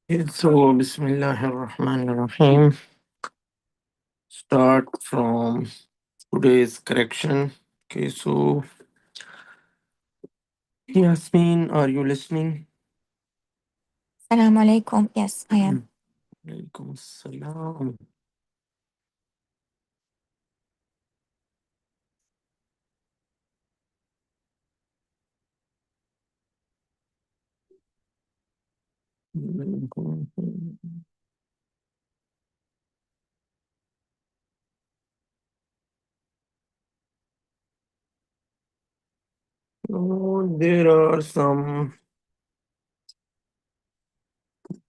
So, Bismillahirrahmanirrahim. Start from today's correction. Okay, so Yasmin, are you listening? Assalamu alaikum. Yes, I am. Alaikum salam. Oh, there are some,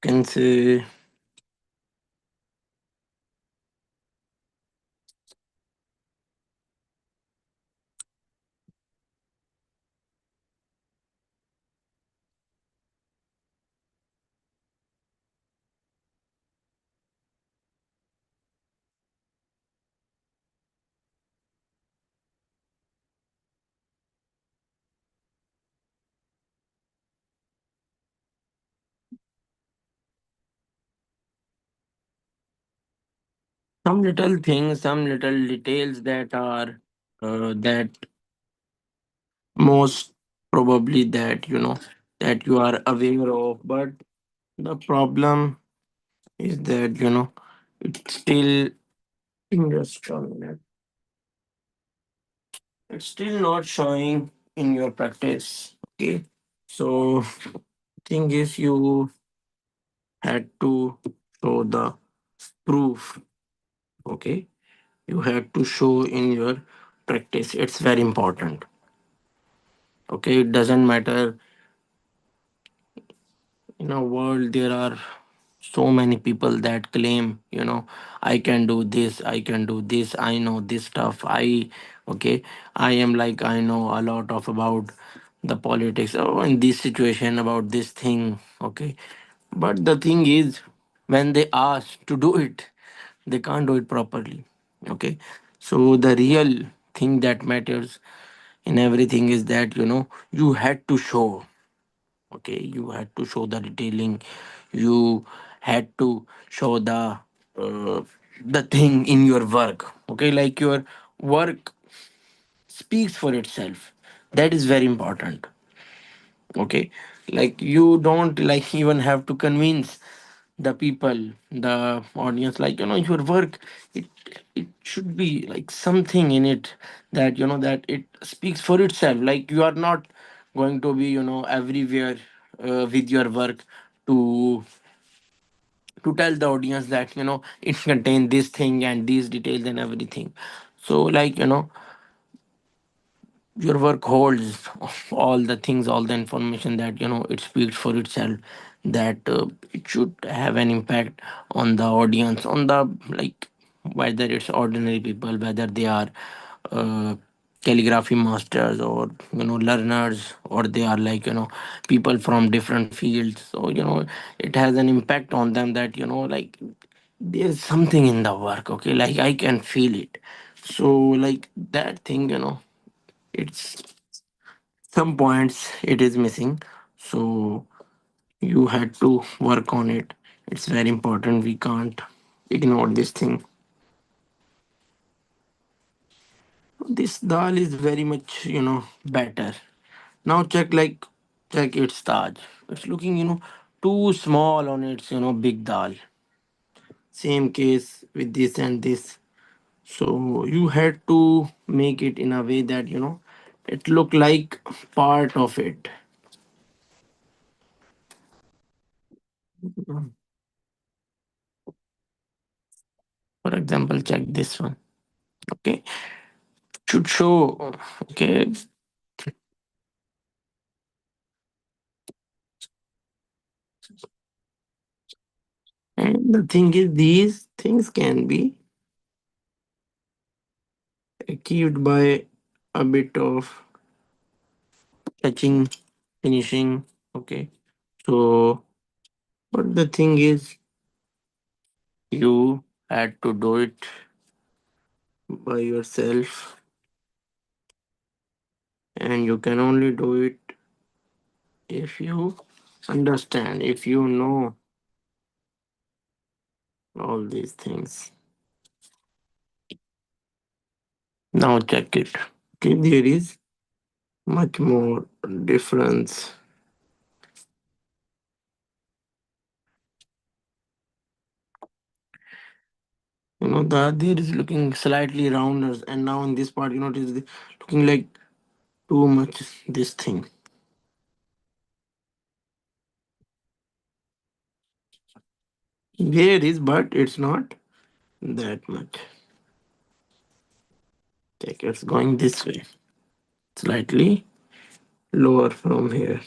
can say, some little things, some little details that are that most probably that that you are aware of, but the problem is that it's still just a minute. It's still not showing in your practice. Okay. So thing is you had to show the proof. Okay. You have to show in your practice. It's very important. Okay. It doesn't matter in a world there are so many people that claim I can do this, I can do this, I know this stuff, okay, I am like I know a lot of about the politics in this situation about this thing. Okay, but the thing is when they ask to do it they can't do it properly. Okay, so the real thing that matters in everything is that you had to show. Okay, you had to show the detailing, you had to show uh, the thing in your work. Okay, like your work speaks for itself. That is very important. Okay, like you don't like even have to convince the people, the audience, like your work, it it should be like something in it that that it speaks for itself. Like you are not going to be everywhere with your work to tell the audience that it contains this thing and these details and everything. So like your work holds all the things, all the information that it speaks for itself, that it should have an impact on the audience, on the like whether it's ordinary people, whether they are uh, calligraphy masters or learners, or they are like people from different fields. So it has an impact on them that like there's something in the work. Okay, like I can feel it. So like that thing, it's some points it is missing. So you had to work on it. It's very important, we can't ignore this thing. This dal is very much better. Now check, like check its taj. It's looking too small on its big dal. Same case with this and this. So you had to make it in a way that it look like part of it. For example, check this one. Okay, should show. Okay, and the thing is these things can be achieved by a bit of touching, finishing. Okay, so but the thing is you had to do it by yourself, and you can only do it if you understand, if you know all these things. Now check it. Okay, there is much more difference. The there is looking slightly rounder, and now in this part, it is looking like too much this thing. There is, but it's not that much. Check, it's going this way, slightly lower from here,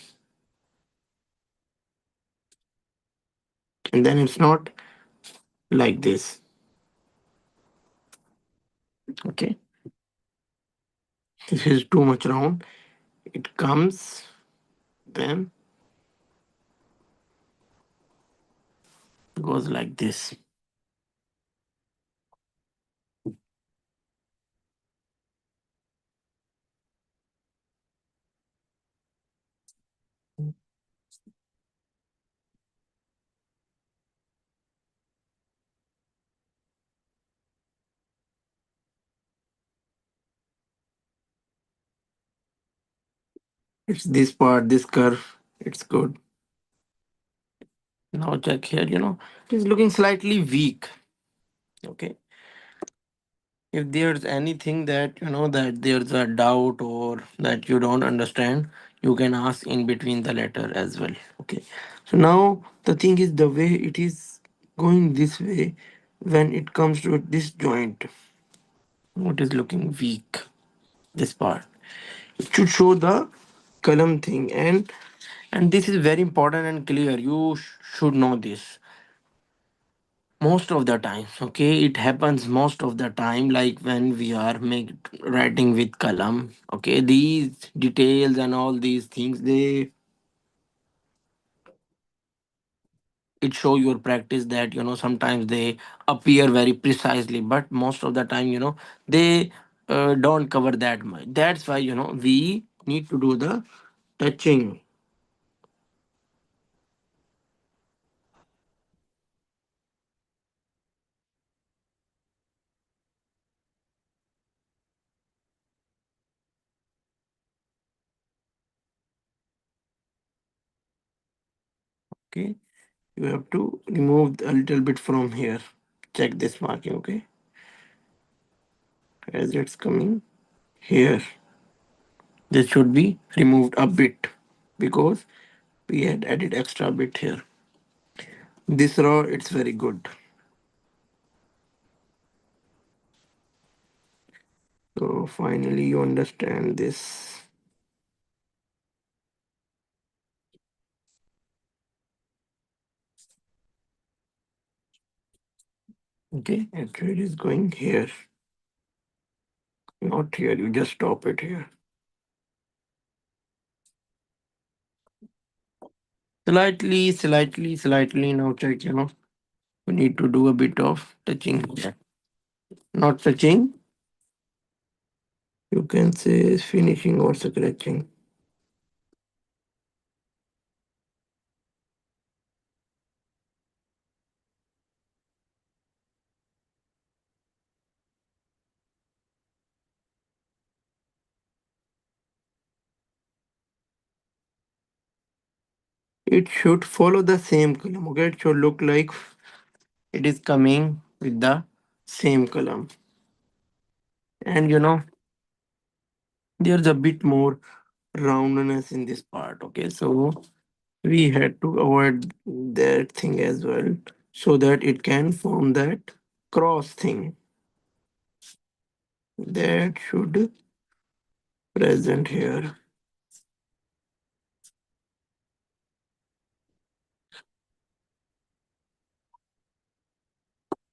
and then it's not like this. Okay, this is too much round. It comes, then goes like this. It's this part, this curve. It's good. Now check here. It is looking slightly weak. Okay, if there's anything that that there's a doubt or that you don't understand, you can ask in between the letter as well. Okay, so now the thing is the way it is going this way. When it comes to this joint, what is looking weak, this part, it should show the column thing. And this is very important and clear. You should know this. Most of the time, okay, it happens most of the time, like when we are writing with column. Okay, these details and all these things, they it show your practice that sometimes they appear very precisely, but most of the time they don't cover that much. That's why we need to do the touching. Okay, you have to remove a little bit from here. Check this marking. Okay, as it's coming here, this should be removed a bit because we had added extra bit here. This row, it's very good. So finally you understand this. Okay, actually it is going here, not here. You just stop it here. Slightly. Now check, we need to do a bit of touching here. Not touching, you can say finishing or scratching. It should follow the same column. Okay, it should look like it is coming with the same column. And there's a bit more roundness in this part. Okay, so we had to avoid that thing as well, so that it can form that cross thing that should present here.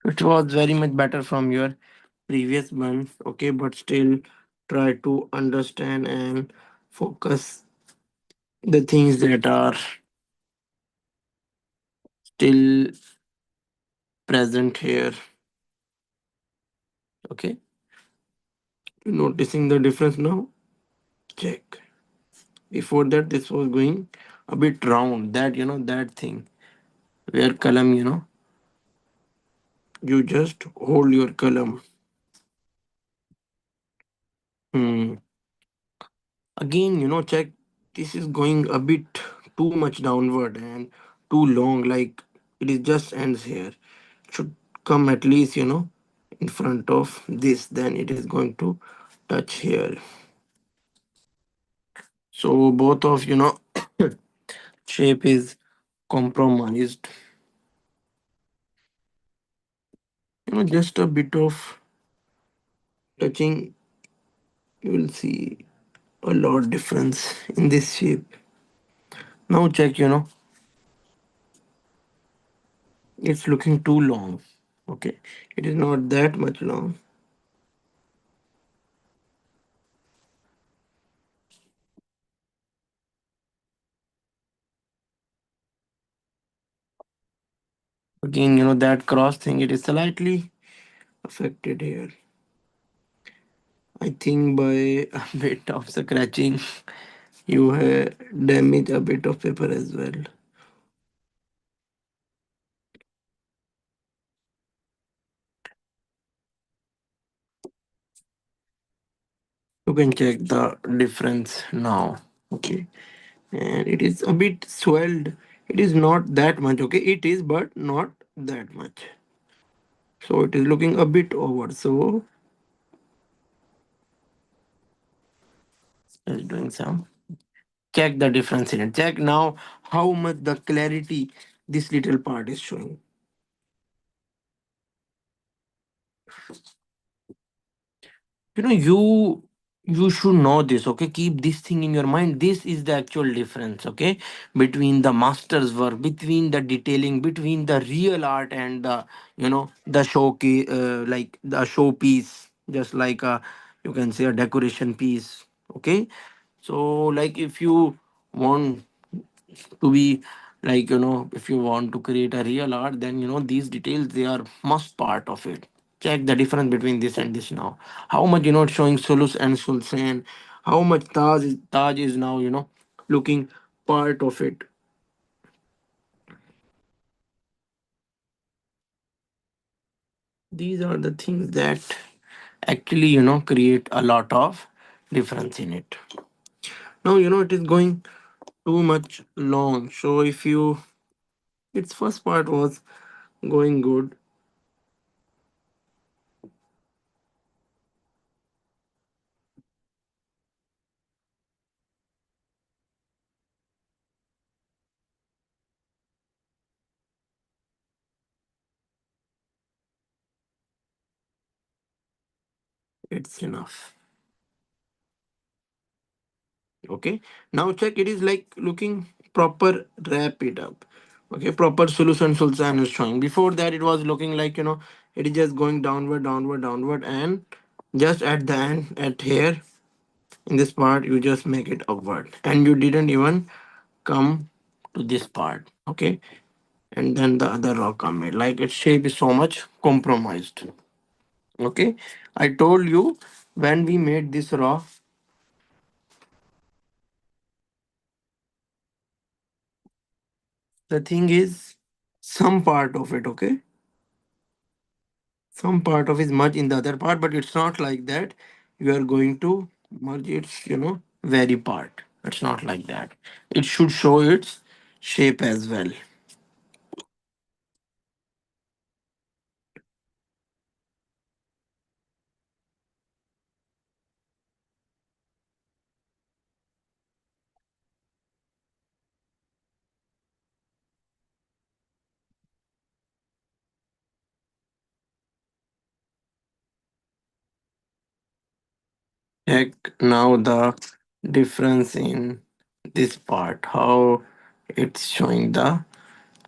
It was very much better from your previous one. Okay, but still try to understand and focus the things that are still present here. Okay, noticing the difference now. Check. Before that, this was going a bit round. That that thing where column You just hold your column. Hmm. Again, check, this is going a bit too much downward and too long, like it is just ends here. Should come at least, in front of this, then it is going to touch here. So both of, shape is compromised. Just a bit of touching, you will see a lot difference in this shape. Now check, it's looking too long. Okay, it is not that much long. Again, that cross thing, it is slightly affected here. I think by a bit of scratching, you have damaged a bit of paper as well. You can check the difference now. Okay, and it is a bit swelled. It is not that much. Okay, it is, but not that much. So it is looking a bit over. So it's doing some. Check the difference in it. Check now how much the clarity this little part is showing. You should know this. Okay, keep this thing in your mind. This is the actual difference. Okay, between the master's work, between the detailing, between the real art and the the showcase, like the showpiece, just like a, you can say, a decoration piece. Okay, so like if you want to be, like, if you want to create a real art, then these details, they are must part of it. Check the difference between this and this now. How much, it's showing Sulus and Sultan. How much Taj is now, looking part of it. These are the things that actually, create a lot of difference in it. Now, it is going too much long. So if you, its first part was going good. It's enough. Okay, now check, it is like looking proper, wrap it up. Okay, proper solution sultan is showing. Before that it was looking like, it is just going downward, downward, downward, and just at the end, at here, in this part, you just make it upward, and you didn't even come to this part. Okay, and then the other rock come in, like its shape is so much compromised. Okay, I told you, when we made this raw, the thing is, some part of it, okay, some part of is merged in the other part, but it's not like that you are going to merge its, very part. It's not like that. It should show its shape as well. Check now the difference in this part, how it's showing the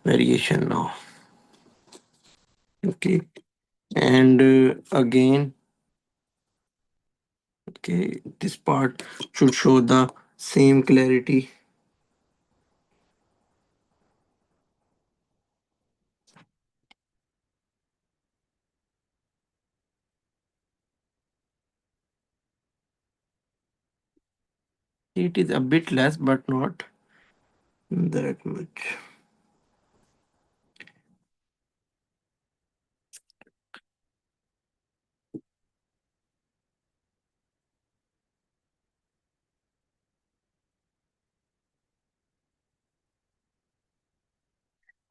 variation now. Okay, and again, okay, this part should show the same clarity. It is a bit less, but not that much.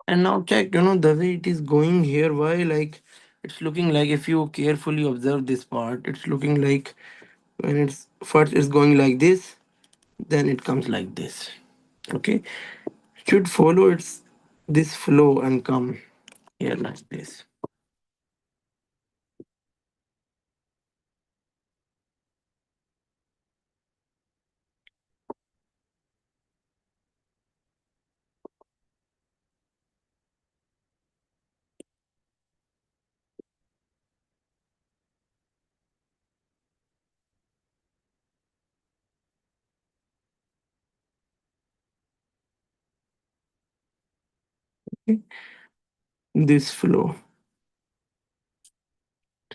And now check, the way it is going here. Why? Like, it's looking like, if you carefully observe this part, it's looking like when it's first it's going like this, then it comes like this. Okay, should follow its this flow and come here like this. Okay? This flow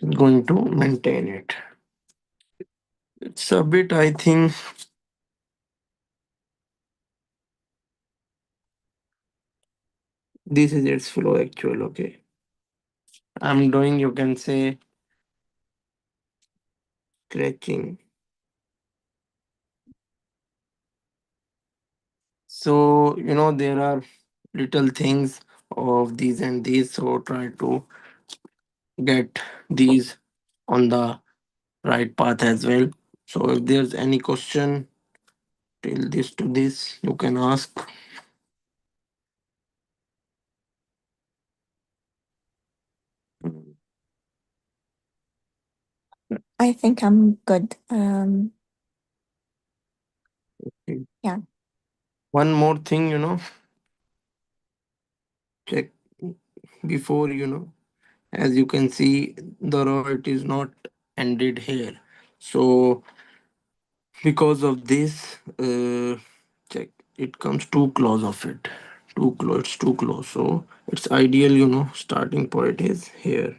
is going to maintain it. It's a bit, I think, this is its flow actual. Okay, I'm doing, you can say, scratching. So, there are little things of these and these. So, try to get these on the right path as well. So, if there's any question till this to this, you can ask. I think I'm good. Yeah. One more thing, check before, as you can see, the raw it is not ended here. So, because of this, check, it comes too close of it. Too close, it's too close. So, it's ideal, starting point is here.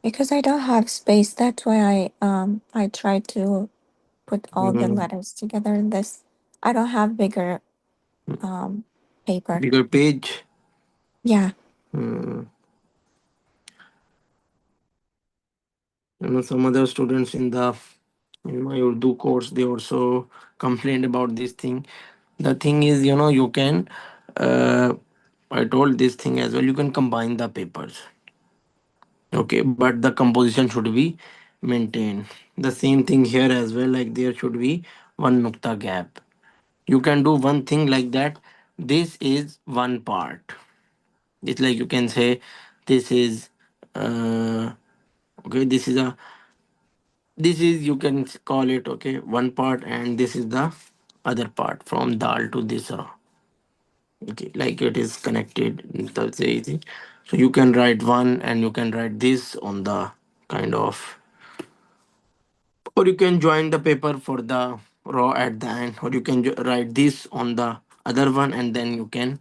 Because I don't have space, that's why I try to put all the Mm, letters together in this. I don't have bigger um paper. bigger page. Yeah. Mm, some other students in my Urdu course, they also complained about this thing. The thing is, you can, uh, I told this thing as well, you can combine the papers. Okay, but the composition should be maintained. The same thing here as well, like there should be one nukta gap. You can do one thing like that. This is one part. It's like you can say this is okay, this is, you can call it, okay, one part, and this is the other part from dal to this raw. Okay, like it is connected. That's easy. So you can write one and you can write this on the kind of, or you can join the paper for the raw at the end, or you can write this on the other one, and then you can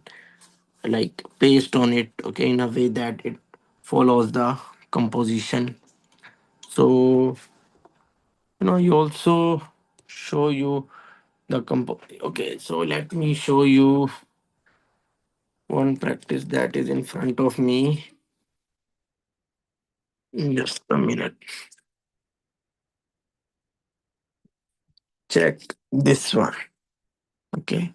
like paste on it, okay, in a way that it follows the composition. So, you also show you the okay, so let me show you one practice that is in front of me. Just a minute. Check this one. Okay,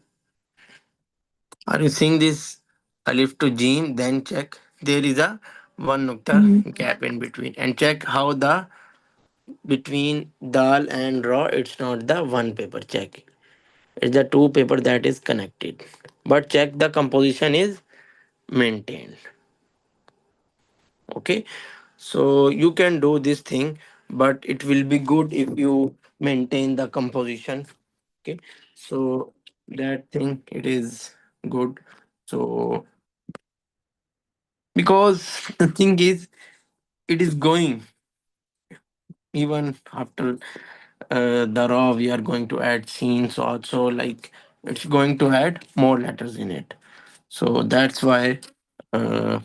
are you seeing this alif to jim? Then check, there is a one nukta Mm-hmm. gap in between, and check how the between dal and raw, it's not the one paper. Check, it's the two paper that is connected, but check the composition is maintained. Okay, so you can do this thing, but it will be good if you maintain the composition. Okay, so that thing, it is good. So, because the thing is, it is going, even after the raw, we are going to add scenes also, like it's going to add more letters in it. So that's why uh,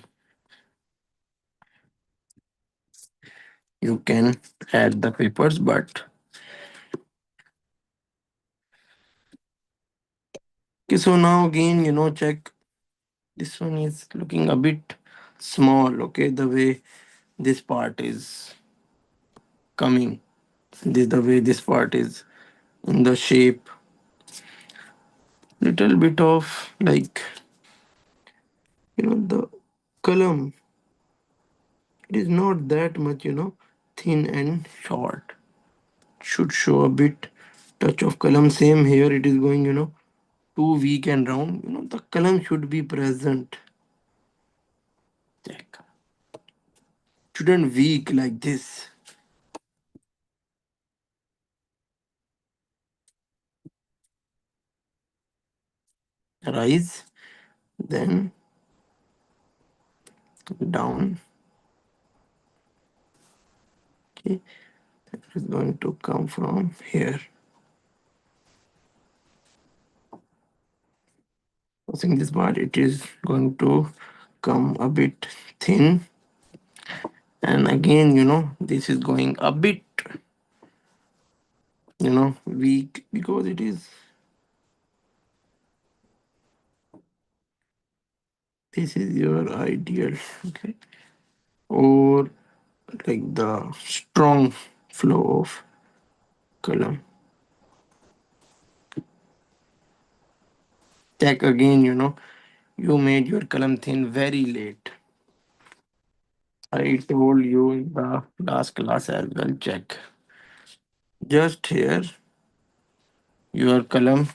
you can add the papers. But okay, so now again, check, this one is looking a bit small. Okay, the way this part is coming, this the way this part is in the shape, little bit of like. The column, it is not that much, thin and short. Should show a bit touch of column. Same here, it is going, too weak and round. The column should be present. Check. Shouldn't weak like this. Rise, then down. Okay, it is going to come from here. Crossing this part, it is going to come a bit thin, and again, this is going a bit, weak because it is. This is your ideal, okay, or like the strong flow of column. Check again, you made your column thin very late. I told you in the last class as well. Check. Just here, your column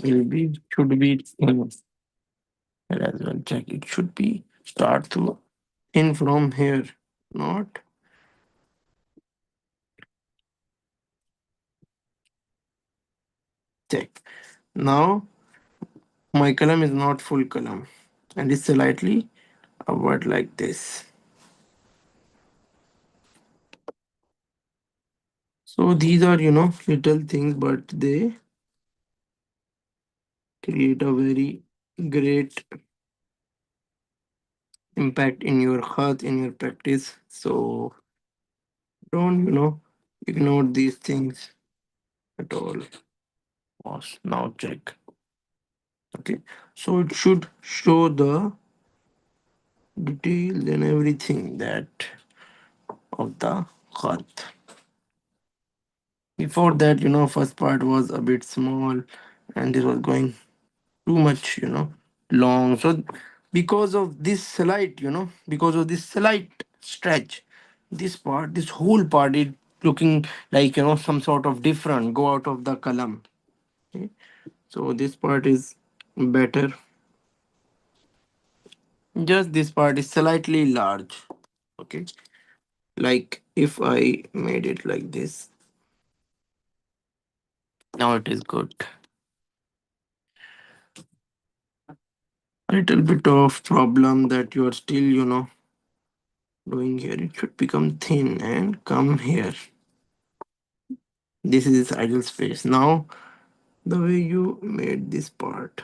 should be thin here as well. Check. It should be start to thin from here, not check. Now my column is not full column and it's slightly upward like this. So these are little things, but they create a very great impact in your heart, in your practice. So don't ignore these things at all. Pause. Now check. Okay, so it should show the details and everything that of the heart. Before that, first part was a bit small and it was going too much, long. So because of this slight, because of this slight stretch, this whole part is looking like some sort of different, go out of the column. Okay? So this part is better. Just this part is slightly large. Okay. Like if I made it like this, now it is good. A little bit of problem that you are still, doing here. It should become thin and come here. This is its ideal space. Now, the way you made this part,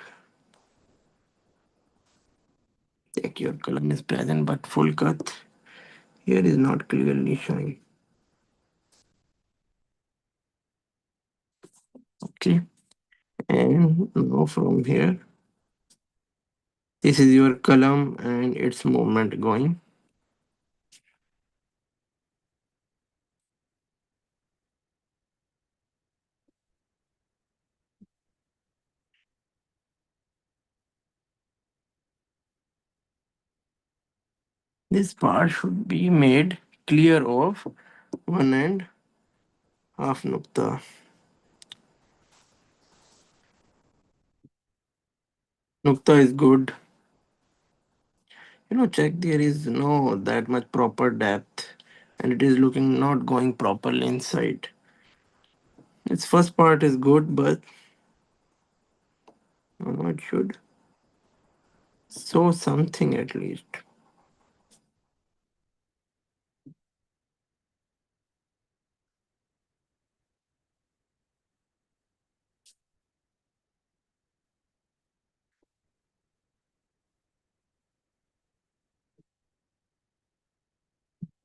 check your column is present, but full cut here is not clearly showing. Okay, and now from here, this is your column and its movement going. This part should be made clear of 1.5 nukta. Nukta is good. Check there is no that much proper depth and it is looking not going properly inside. Its first part is good, but it should show something at least.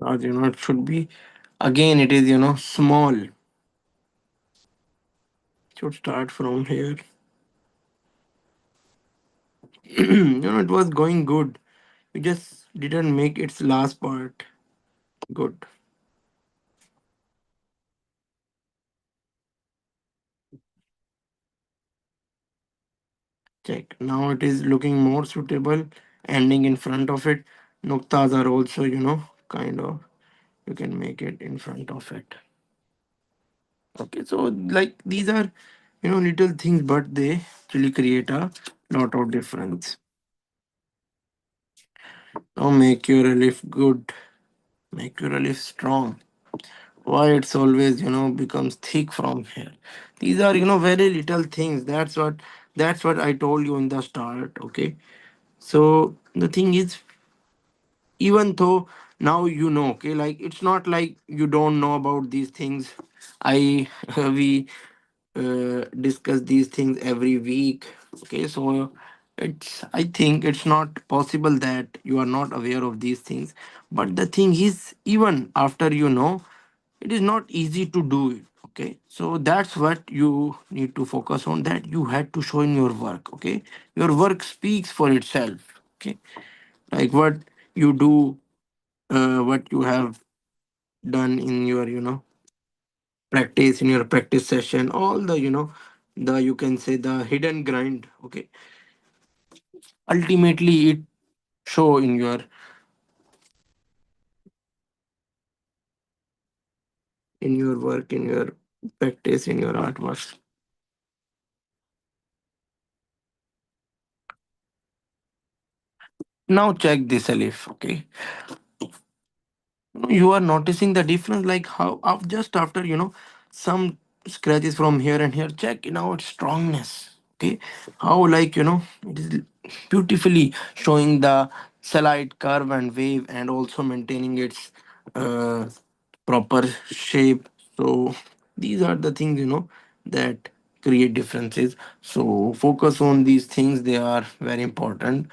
Or it should be again it is small. Should start from here. It was going good. You just didn't make its last part good. Check. Now it is looking more suitable. Ending in front of it. Nuktas are also, kind of, you can make it in front of it. Okay, so like these are, little things, but they really create a lot of difference. Now make your relief good, make your relief strong. Why it's always, becomes thick from here. These are, very little things. That's what I told you in the start. Okay. So the thing is, even though now okay, like it's not like you don't know about these things. I we discuss these things every week. Okay, so I think it's not possible that you are not aware of these things. But the thing is, even after it is not easy to do it. Okay, so that's what you need to focus on, that you had to show in your work. Okay, your work speaks for itself. Okay, like what you do, what you have done in your practice, in your practice session, all the the, you can say, the hidden grind. Okay, ultimately it show in your work, in your practice, in your artwork. Now check this, Alif. Okay, you are noticing the difference, like how just after some scratches from here and here, check its strongness. Okay, how, like it is beautifully showing the slight curve and wave, and also maintaining its uh, proper shape. So these are the things that create differences. So focus on these things, they are very important.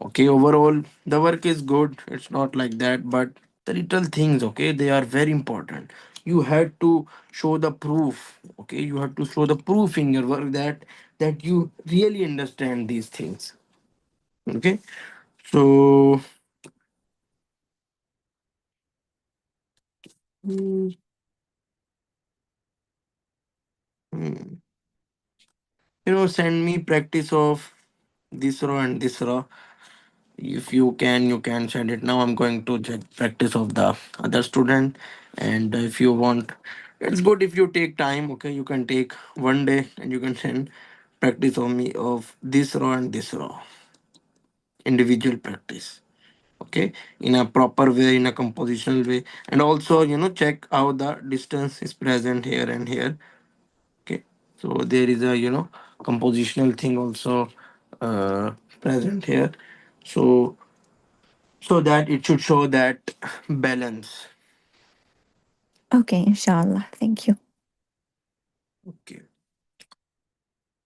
Okay, overall the work is good, it's not like that, but the little things, okay, they are very important. You had to show the proof. Okay, you have to show the proof in your work that you really understand these things. Okay, so mm, mm, send me practice of this row and this row. If you can send it now. I'm going to check practice of the other student. And if you want, it's good if you take time. Okay, you can take one day and you can send practice of me of this row and this row, individual practice. Okay, in a proper way, in a compositional way. And also check how the distance is present here and here. Okay, so there is a compositional thing also uh, present here. So that it should show that balance. Okay, inshallah. Thank you. Okay.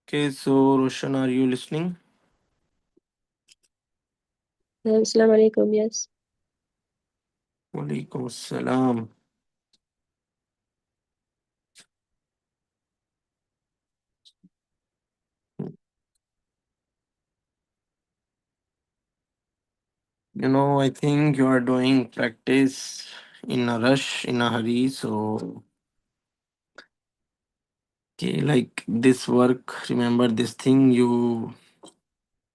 Okay, so Roshan, are you listening? Assalamu alaikum. Yes. Walaikum salam. I think you are doing practice in a rush, in a hurry. So, okay, like this work, remember this thing, you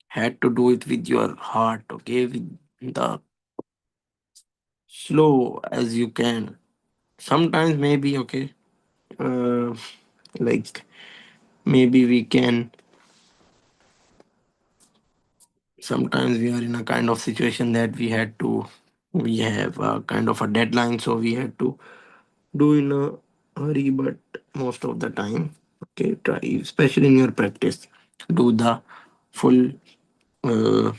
had to do it with your heart, okay, with the slow as you can. Sometimes maybe, okay, uh, like maybe we can, sometimes we are in a kind of situation that we have a kind of a deadline, so we had to do in a hurry. But most of the time, okay, try, especially in your practice, do the full, uh,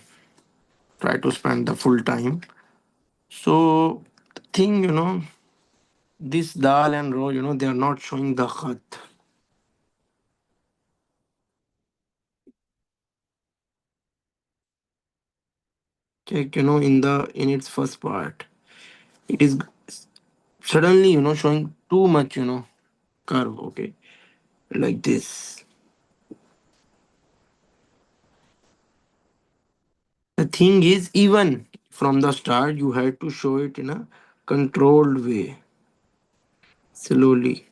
try to spend the full time. So the thing, this dal and row, they are not showing the khat. Okay, in its first part, it is suddenly showing too much curve. Okay, like this. The thing is, even from the start, you had to show it in a controlled way, slowly.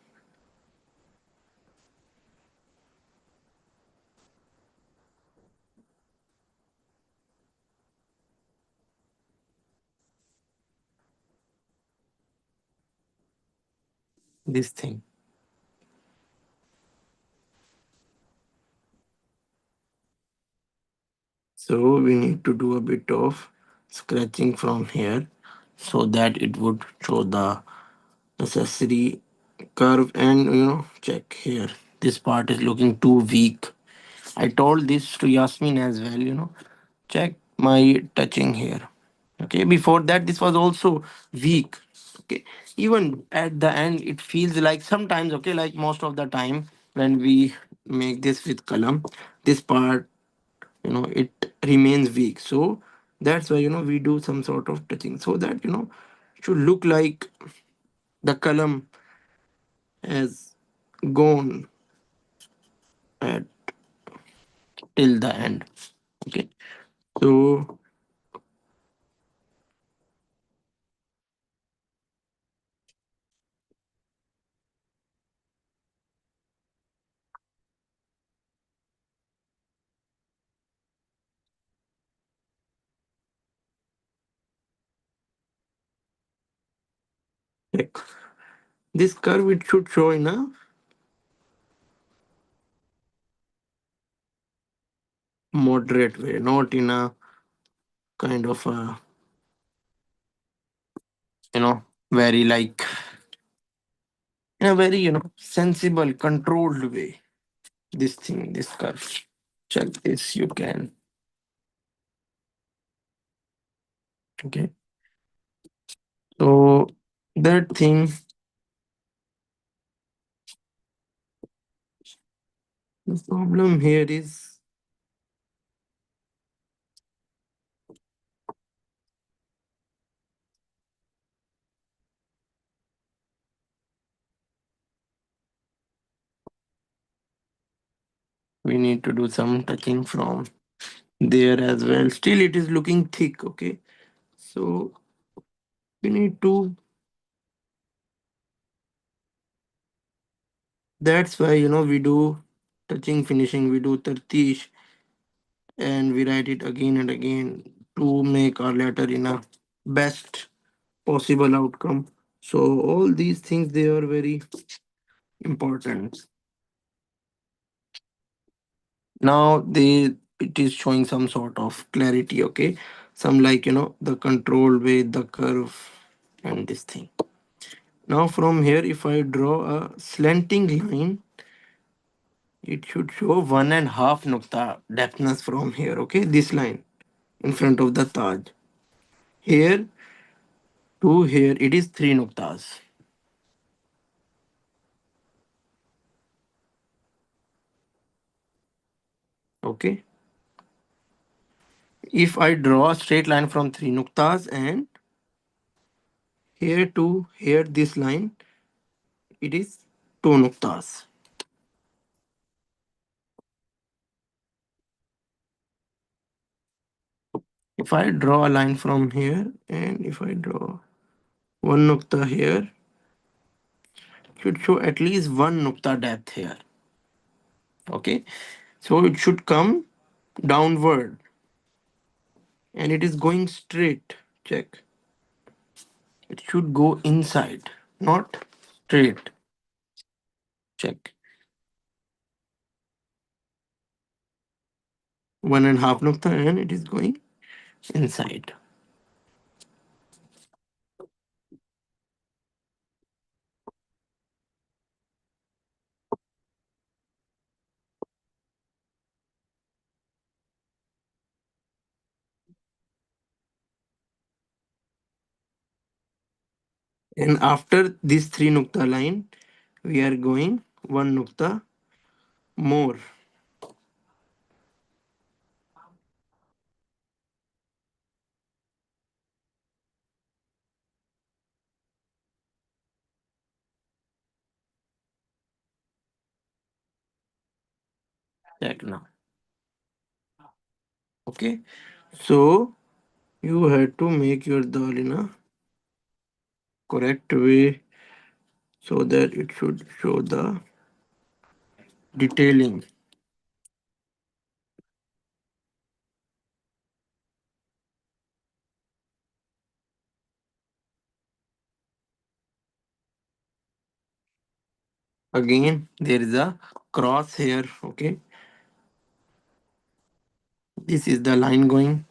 this thing. So we need to do a bit of scratching from here so that it would show the necessary curve. And check here, this part is looking too weak. I told this to Yasmin as well, check my touching here. Okay, before that this was also weak. Okay, even at the end it feels like sometimes, okay, like most of the time when we make this with column, this part, it remains weak. So that's why we do some sort of touching so that it should look like the column has gone at till the end. Okay, so like this curve, it should show in a moderate way, not in a kind of a very like in a very sensible controlled way. This thing, this curve, check this, you can. Okay, so that thing, the problem here is we need to do some touching from there as well. Still it is looking thick. Okay, so we need to, that's why we do touching finishing, we do tartish, and we write it again and again to make our letter in a best possible outcome. So all these things, they are very important. Now they, it is showing some sort of clarity. Okay, some like the control way, the curve, and this thing. Now from here, if I draw a slanting line, it should show 1.5 nukta depthness from here. Okay, this line in front of the Taj. Here to here, it is 3 nuktas. Okay, if I draw a straight line from 3 nuktas and here to here, this line, it is 2 nuktas. If I draw a line from here and if I draw 1 nukta here, it should show at least 1 nukta depth here. Okay, so it should come downward and it is going straight. Check, it should go inside, not straight. Check, 1.5 nukta and it is going inside. And after this 3 nukta line, we are going 1 nukta more. Check now. Okay, so you had to make your dal in a correct way so that it should show the detailing. Again, there is a cross here. Okay, this is the line going.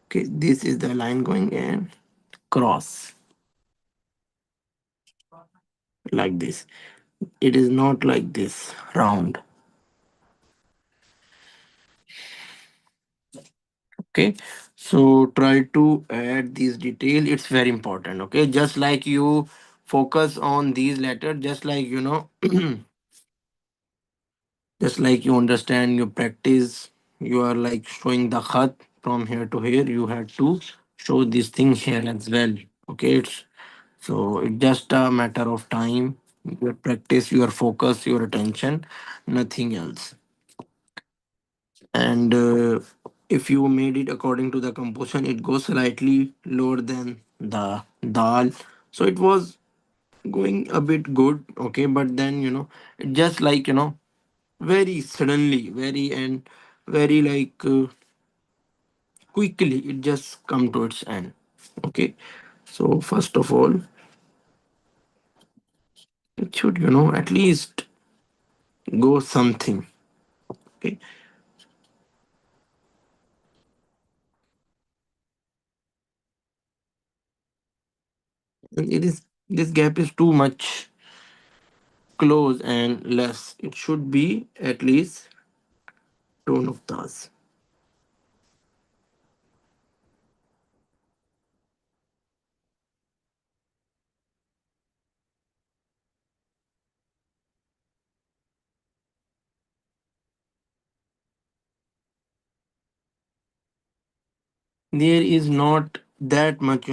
Okay, this is the line going and cross like this. It is not like this round. Okay, so try to add these detail. It's very important. Okay, just like you focus on these letters, just like just like you understand, you practice, you are like showing the khat from here to here, you have to show this thing here as well. Okay, it's just a matter of time, your practice, your focus, your attention, nothing else. And if you made it according to the composition, it goes slightly lower than the dal, so it was going a bit good. Okay, but then it just like very suddenly, very and very like quickly, it just come to its end. Okay, so first of all, it should at least go something. Okay, and it is, this gap is too much close and less, it should be at least tone of tas. There is not that much,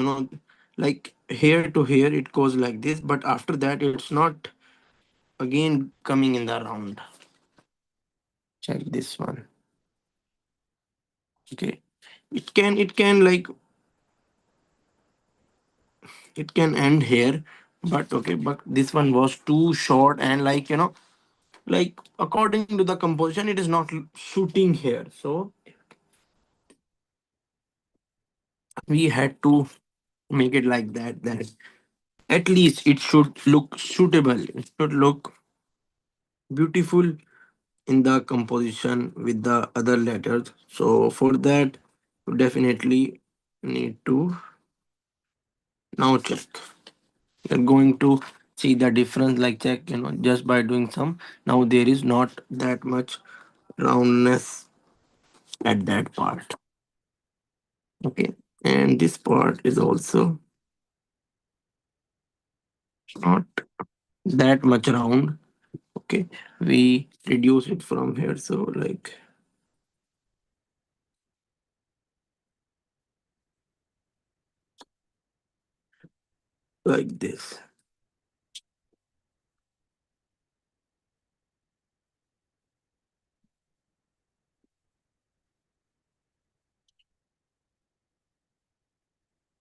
like here to here it goes like this, but after that it's not again coming in the round. Check this one. Okay, it can like it can end here, but okay, but this one was too short and like like according to the composition it is not shooting here, so we had to make it like that at least it should look suitable, it should look beautiful in the composition with the other letters. So for that, you definitely need to now check. You're going to see the difference, like check, just by doing some. Now there is not that much roundness at that part. Okay. And this part is also not that much round. Okay. We reduce it from here. So like this.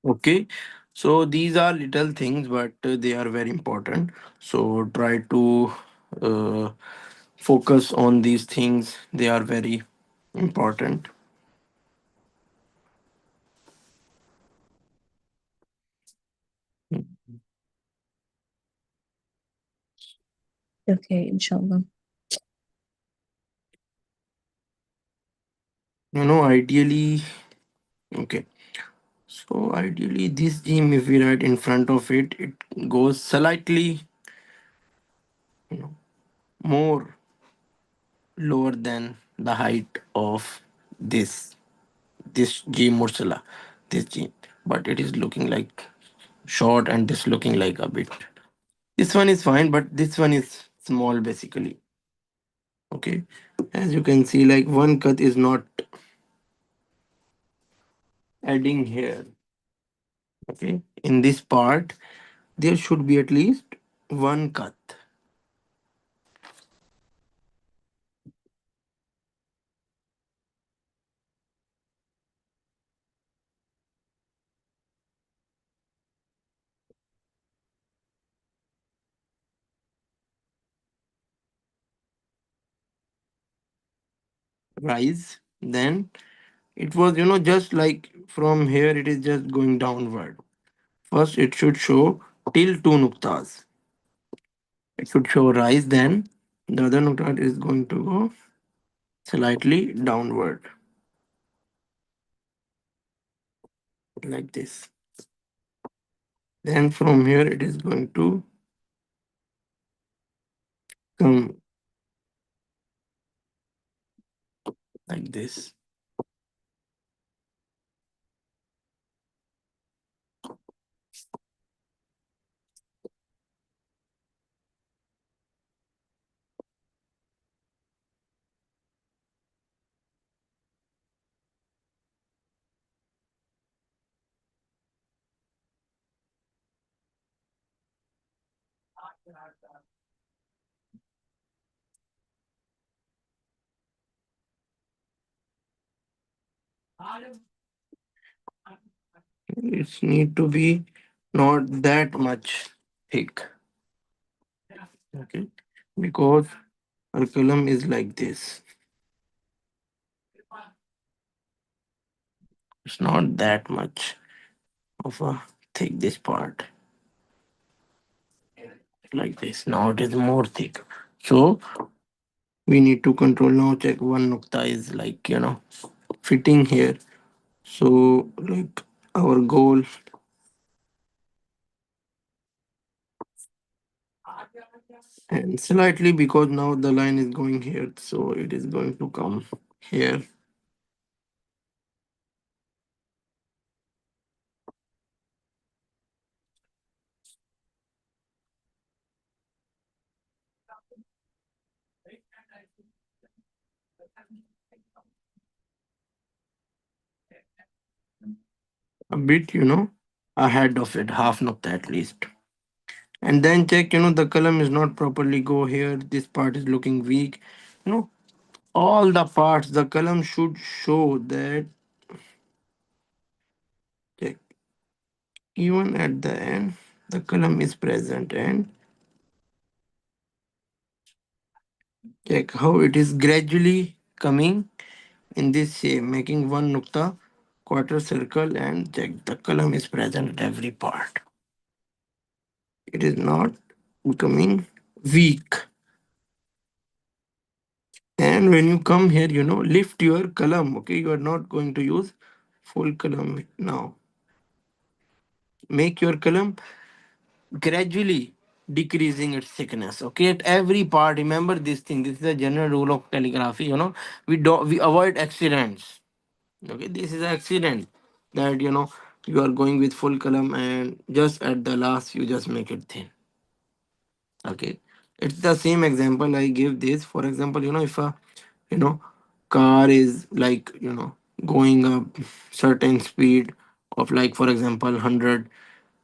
Okay, so these are little things, but they are very important. So try to uh, focus on these things. They are very important. Okay, inshallah. Ideally, okay. So ideally, this gym, if we write in front of it, it goes slightly, you know, more lower than the height of this gym Ursula, this gym, but it is looking like short and this looking like a bit. This one is fine, but this one is small basically. Okay. As you can see, like one cut is not adding here. Okay. In this part, there should be at least one cut. Rise. Then it was, just like from here, it is just going downward. First, it should show till two nuktas. It should show rise, then the other nukta is going to go slightly downward, like this. Then from here it is going to come like this. It need to be not that much thick, okay? Because our column is like this. It's not that much of a thick this part, like this. Now it is more thick. So we need to control now. Check one nukta is like fitting here. So like our goal, and slightly because now the line is going here, so it is going to come here a bit, ahead of it, half nukta at least. And then check, the column is not properly go here. This part is looking weak. You know, all the parts, the column should show that. Check. Even at the end, the column is present. And check how it is gradually coming in this shape, making one nukta quarter circle, and check the column is present at every part. It is not becoming weak. And when you come here, lift your column. Okay, you are not going to use full column now. Make your column gradually decreasing its thickness. Okay, at every part, remember this thing. This is a general rule of calligraphy. We avoid accidents. Okay, this is an accident that you are going with full column and just at the last you just make it thin. Okay, it's the same example I give this. For example, if a you know car is like going up certain speed of, like, for example, 100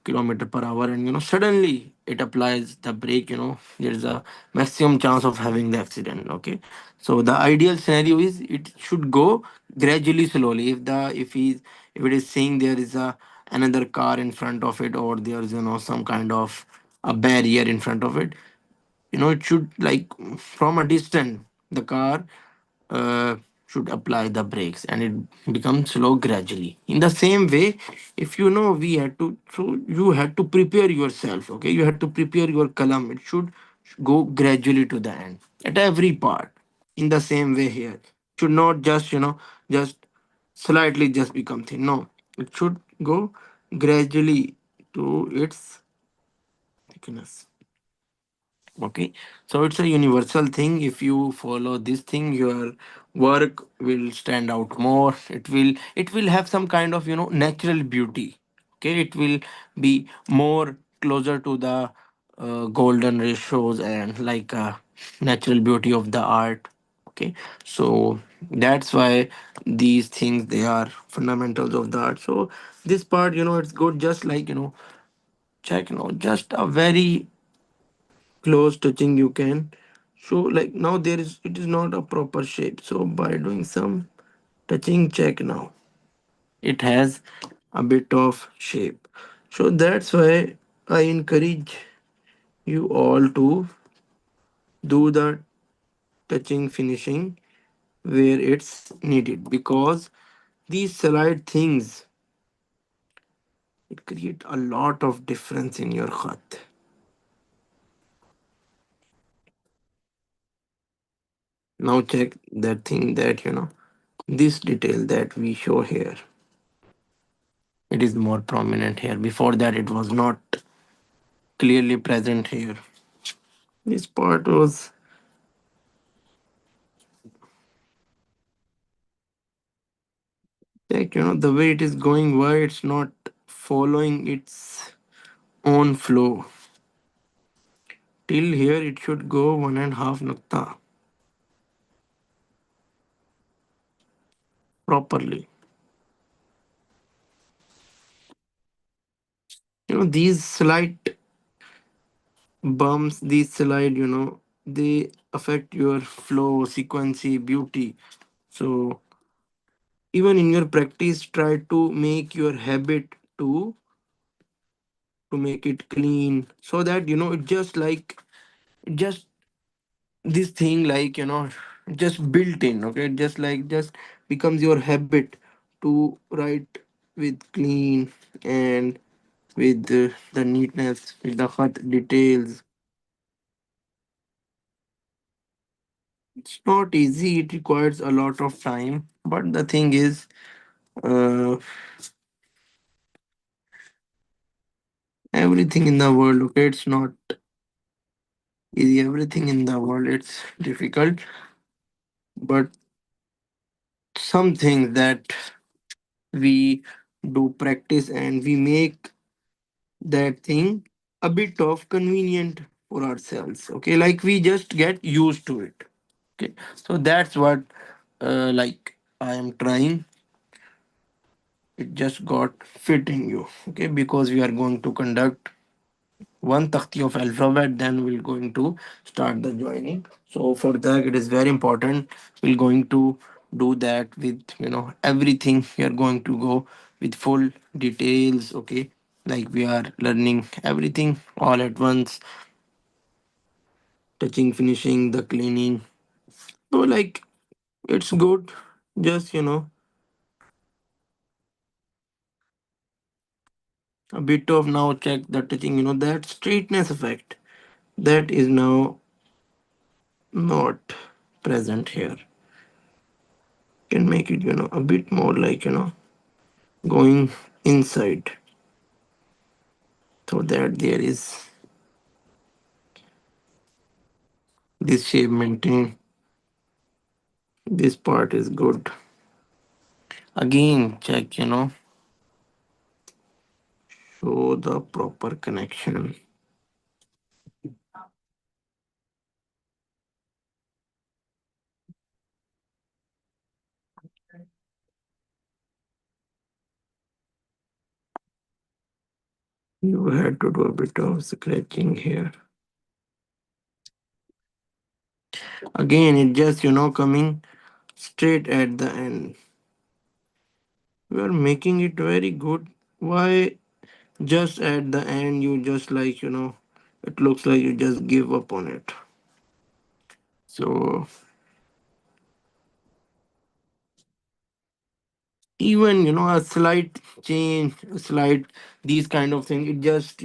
kilometer per hour, and suddenly it applies the brake, there's a maximum chance of having the accident. Okay, so the ideal scenario is it should go gradually, slowly. If it is saying there is a another car in front of it, or there's some kind of a barrier in front of it, it should, like, from a distance, the car uh, should apply the brakes and it becomes slow gradually. In the same way, if we had to, so you had to prepare yourself. Okay, you had to prepare your column. It should go gradually to the end at every part. In the same way here, should not just just slightly just become thin. No, it should go gradually to its thickness. Okay, so it's a universal thing. If you follow this thing, your work will stand out more. It will have some kind of natural beauty. Okay, it will be more closer to the golden ratios and like natural beauty of the art. Okay, so that's why these things, they are fundamentals of the art. So this part, it's good, just like check, just a very close touching you can. So like now there is, it is not a proper shape, so by doing some touching, check now it has a bit of shape. So that's why I encourage you all to do the touching finishing where it's needed, because these slide things, it create a lot of difference in your khat. Now check that thing that this detail that we show here. It is more prominent here. Before that, it was not clearly present here. This part was like the way it is going. Why it's not following its own flow? Till here, it should go 1.5 nukta properly. These slight bumps, these slight, they affect your flow, sequency, beauty. So even in your practice, try to make your habit to make it clean, so that it just like it just this thing like just built in. Okay, just becomes your habit to write with clean and with the neatness, with the khat details. It's not easy, it requires a lot of time, but the thing is, uh, everything in the world, okay, it's not easy. Everything in the world, it's difficult, but some things that we do practice and we make that thing a bit of convenient for ourselves. Okay, like we just get used to it. Okay, so that's what like I am trying. It just got fit in you. Okay, because we are going to conduct one takti of alphabet, then we're going to start the joining. So for that, it is very important. We're going to do that with everything. We are going to go with full details. Okay, like we are learning everything all at once, touching, finishing, the cleaning. So like it's good. Just a bit of now check the touching. That straightness effect that is now not present here. Can make it a bit more like going inside, so that there is this shape maintained. This part is good. Again check, show the proper connection. You had to do a bit of scratching here. Again it just coming straight at the end. You are making it very good. Why just at the end you just like it looks like you just give up on it. So even a slight change, a slight these kind of thing, it just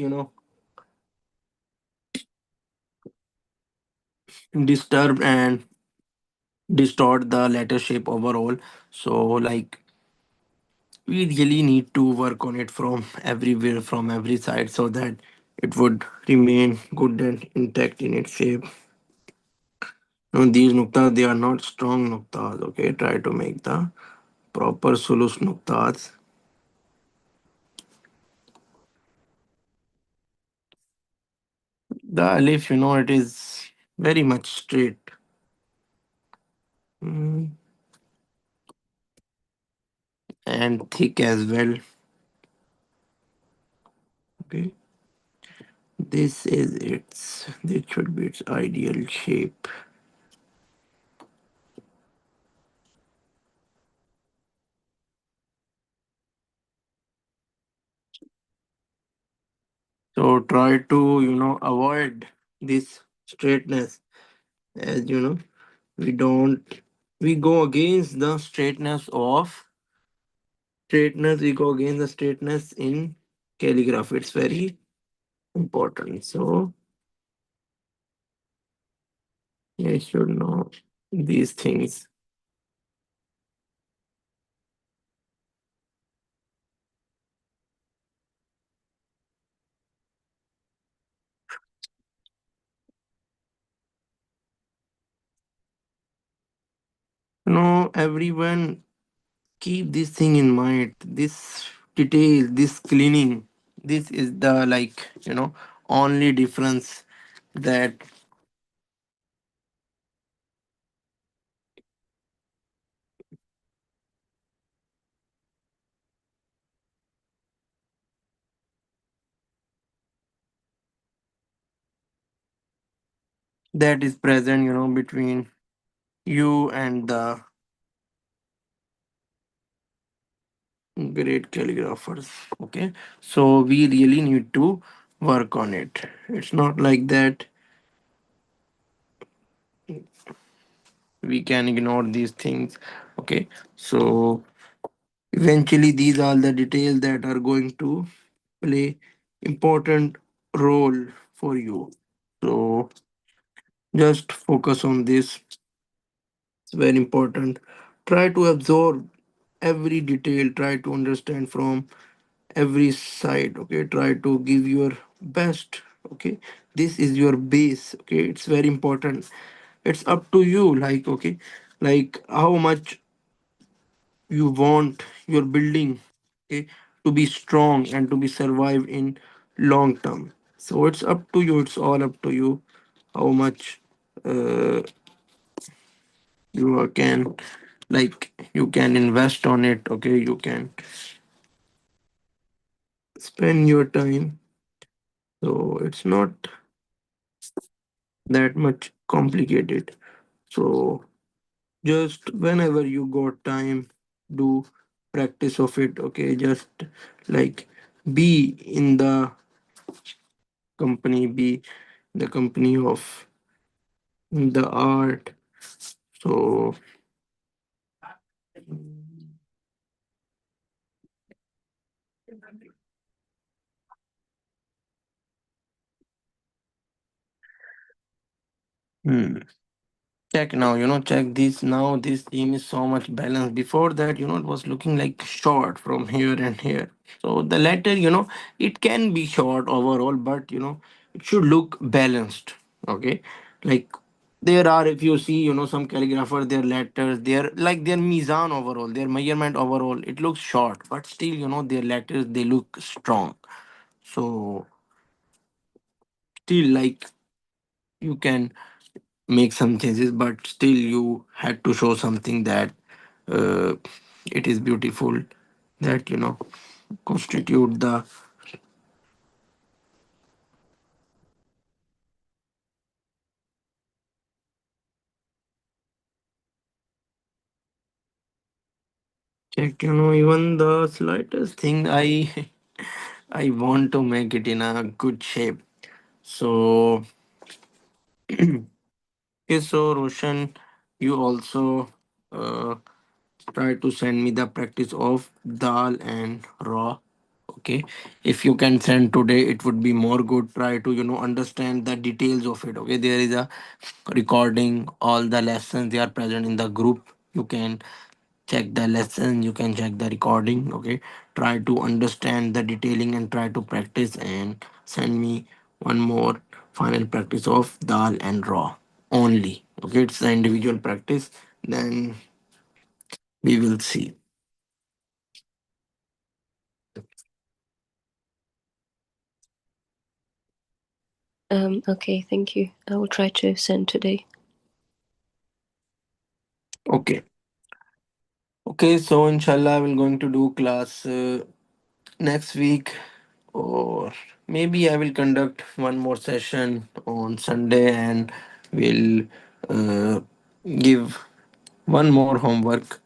disturb and distort the letter shape overall. So like we really need to work on it from everywhere, from every side, so that it would remain good and intact in its shape. These nuktas, they are not strong nuktas. Okay, try to make the proper sulus nuktas. The alif, it is very much straight. Mm, and thick as well. Okay, this should be its ideal shape. So try to avoid this straightness, as we don't we go against the straightness, we go against the straightness in calligraphy. It's very important. So you should know. these things. Everyone keep this thing in mind. This detail, this cleaning, this is the only difference that that is present, between you and the great calligraphers. Okay, so we really need to work on it. It's not like that we can ignore these things. Okay, so eventually these are the details that are going to play important role for you. So just focus on this. It's very important. Try to absorb every detail, try to understand from every side. Okay, try to give your best. Okay, this is your base. Okay, it's very important. It's up to you, like how much you want your building, okay, to be strong and to be survive in long term. So it's up to you, it's all up to you how much uh, can, you can invest on it. Okay, you can spend your time. So it's not that much complicated. So just whenever you got time, do practice of it. Okay, just like be in the company, be the company of the art. So hmm, check now, check this now. This team is so much balanced. Before that, it was looking like short from here and here. So the letter, it can be short overall, but it should look balanced. Okay, like there are, if you see, some calligrapher, their letters, their mizan overall, their measurement overall, it looks short, but still, their letters, they look strong. So still, like, you can make some changes, but still you had to show something that uh, it is beautiful, that constitute the check. Even the slightest thing, I want to make it in a good shape. So okay, so Roshan, you also uh, try to send me the practice of dal and raw. Okay, if you can send today, it would be more good. Try to understand the details of it. Okay, there is a recording, all the lessons, they are present in the group. You can check the lesson, you can check the recording. Okay, try to understand the detailing and try to practice, and send me one more final practice of dal and raw only. Okay, it's the individual practice, then we will see. Okay, thank you. I will try to send today. Okay, okay, so inshallah I will going to do class next week, or maybe I will conduct one more session on Sunday, and we'll uh, give one more homework.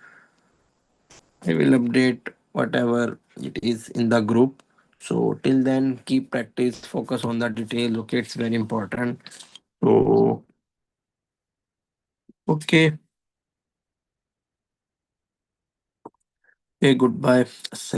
I will update whatever it is in the group. So till then, keep practice, focus on the detail. Okay, it's very important. So okay, okay, goodbye. Assalamu